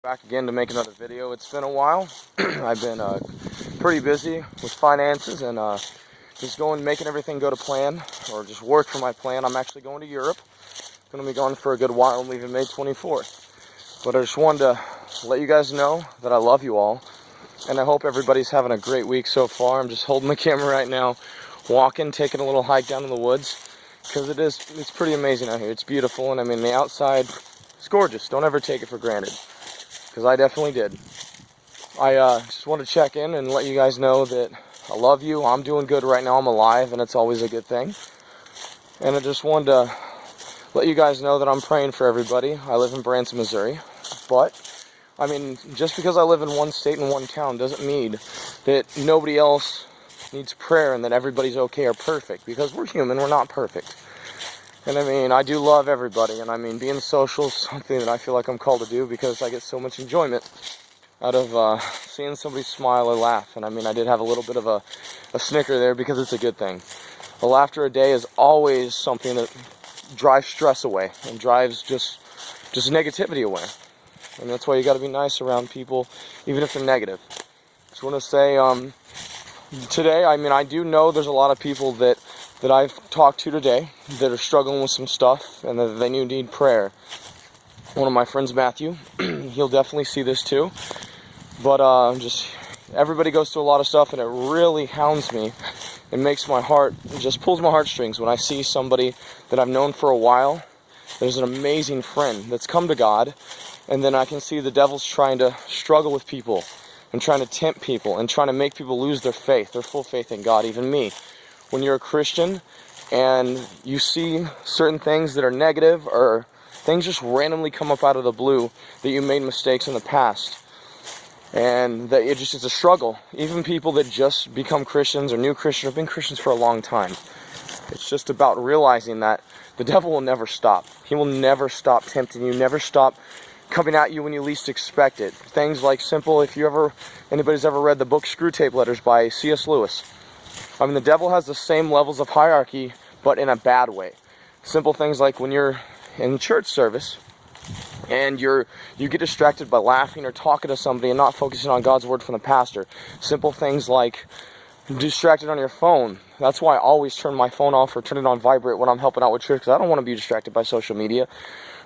Back again to make another video. It's been a while. I've been pretty busy with finances and just making everything go to plan, or just work for my plan. I'm actually going to Europe. Going to be gone for a good while. I'm leaving May 24th. But I just wanted to let you guys know that I love you all, and I hope everybody's having a great week so far. I'm just holding the camera right now, walking, taking a little hike down in the woods, because it's pretty amazing out here. It's beautiful, and I mean the outside, it's gorgeous. Don't ever take it for granted, because I definitely did. I just want to check in and let you guys know that I love you. I'm doing good right now. I'm alive, and it's always a good thing. And I just wanted to let you guys know that I'm praying for everybody. I live in Branson, Missouri, but I mean, just because I live in one state and one town doesn't mean that nobody else needs prayer and that everybody's okay or perfect, because we're human, we're not perfect. And I mean, I do love everybody, and I mean, being social is something that I feel like I'm called to do, because I get so much enjoyment out of seeing somebody smile or laugh. And I mean, I did have a little bit of a snicker there, because it's a good thing. A laughter a day is always something that drives stress away and drives just negativity away. And that's why you got to be nice around people, even if they're negative. Just want to say, today, I mean, I do know there's a lot of people that I've talked to today that are struggling with some stuff and that they need prayer. One of my friends, Matthew, he'll definitely see this too. But just everybody goes through a lot of stuff, and it really hounds me and makes my heart, just pulls my heartstrings when I see somebody that I've known for a while. There's an amazing friend that's come to God, and then I can see the devil's trying to struggle with people and trying to tempt people and trying to make people lose their faith, their full faith in God, even me. When you're a Christian and you see certain things that are negative, or things just randomly come up out of the blue that you made mistakes in the past, and that it's a struggle. Even people that just become Christians or new Christians have been Christians for a long time. It's just about realizing that the devil will never stop. He will never stop tempting you, never stop coming at you when you least expect it. Things like simple, if anybody's ever read the book Screwtape Letters by C.S. Lewis. I mean, the devil has the same levels of hierarchy, but in a bad way. Simple things like when you're in church service and you get distracted by laughing or talking to somebody and not focusing on God's word from the pastor. Simple things like distracted on your phone. That's why I always turn my phone off or turn it on vibrate when I'm helping out with church, because I don't want to be distracted by social media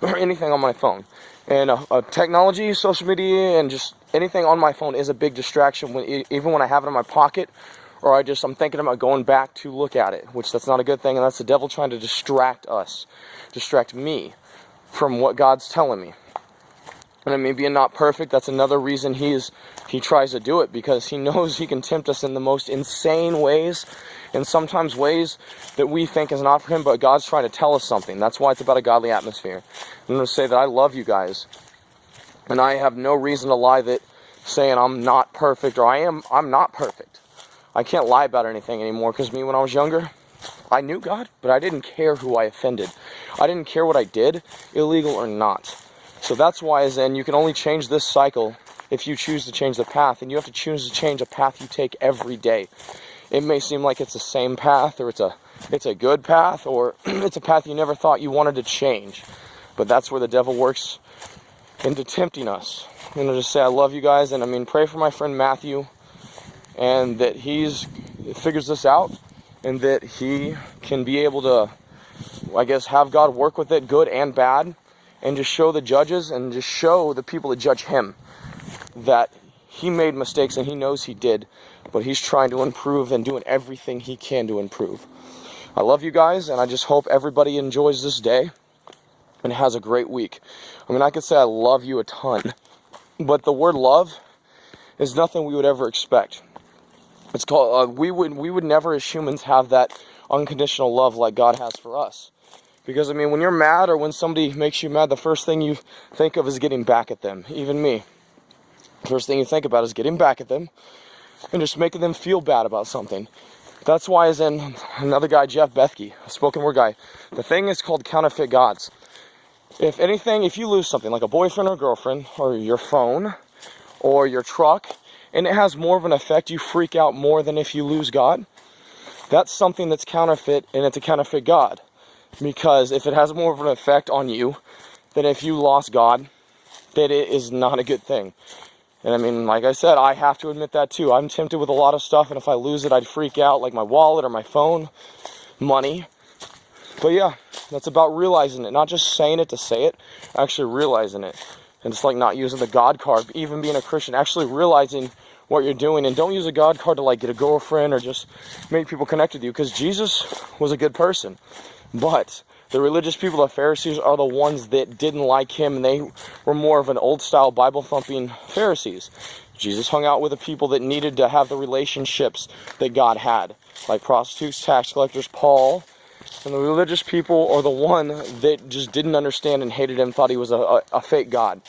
or anything on my phone. And technology, social media, and just anything on my phone is a big distraction, even when I have it in my pocket, or I'm thinking about going back to look at it, which that's not a good thing, and that's the devil trying to distract me from what God's telling me. And I mean, being not perfect, that's another reason he tries to do it, because he knows he can tempt us in the most insane ways, and sometimes ways that we think is not for him, but God's trying to tell us something. That's why it's about a godly atmosphere. I'm going to say that I love you guys, and I have no reason to lie that saying I'm not perfect, or I'm not perfect. I can't lie about anything anymore, because me, when I was younger, I knew God, but I didn't care who I offended. I didn't care what I did, illegal or not. So that's why, then, you can only change this cycle if you choose to change the path, and you have to choose to change a path you take every day. It may seem like it's the same path, or it's a good path, or it's a path you never thought you wanted to change. But that's where the devil works into tempting us. And I'll just say I love you guys, and I mean, pray for my friend Matthew, and that he figures this out, and that he can be able to, I guess, have God work with it, good and bad, and just show the judges and just show the people that judge him that he made mistakes, and he knows he did, but he's trying to improve and doing everything he can to improve. I love you guys, and I just hope everybody enjoys this day and has a great week. I mean, I could say I love you a ton, but the word love is nothing we would ever expect. It's called, we would never as humans have that unconditional love like God has for us. Because, I mean, when you're mad or when somebody makes you mad, the first thing you think of is getting back at them. Even me. First thing you think about is getting back at them and just making them feel bad about something. That's why, as in another guy, Jeff Bethke, a spoken word guy, the thing is called counterfeit gods. If you lose something like a boyfriend or girlfriend, or your phone, or your truck, and it has more of an effect, you freak out more than if you lose God, that's something that's counterfeit, and it's a counterfeit God. Because if it has more of an effect on you than if you lost God, that it is not a good thing. And I mean, like I said, I have to admit that too. I'm tempted with a lot of stuff, and if I lose it, I'd freak out, like my wallet or my phone, money. But yeah, that's about realizing it, not just saying it to say it, actually realizing it. And it's like not using the God card, even being a Christian, actually realizing what you're doing. And don't use a God card to like get a girlfriend or just make people connect with you, because Jesus was a good person. But the religious people, the Pharisees, are the ones that didn't like him, and they were more of an old-style Bible-thumping Pharisees. Jesus hung out with the people that needed to have the relationships that God had, like prostitutes, tax collectors, Paul. And the religious people are the one that just didn't understand and hated him, thought he was a fake God.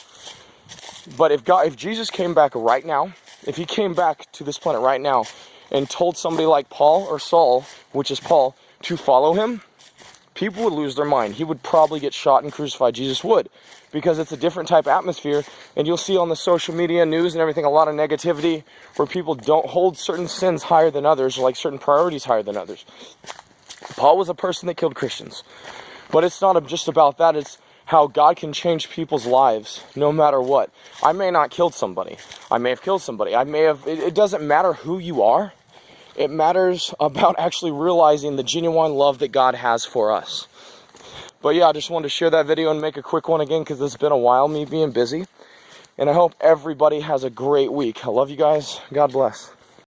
But if Jesus came back right now, if he came back to this planet right now and told somebody like Paul or Saul, which is Paul, to follow him, people would lose their mind. He would probably get shot and crucified. Jesus would, because it's a different type of atmosphere. And you'll see on the social media, news and everything, a lot of negativity where people don't hold certain sins higher than others, or like certain priorities higher than others. Paul was a person that killed Christians. But it's not just about that. It's how God can change people's lives no matter what. I may not killed somebody. I may have killed somebody. It doesn't matter who you are. It matters about actually realizing the genuine love that God has for us. But yeah, I just wanted to share that video and make a quick one again, because it's been a while, me being busy. And I hope everybody has a great week. I love you guys. God bless.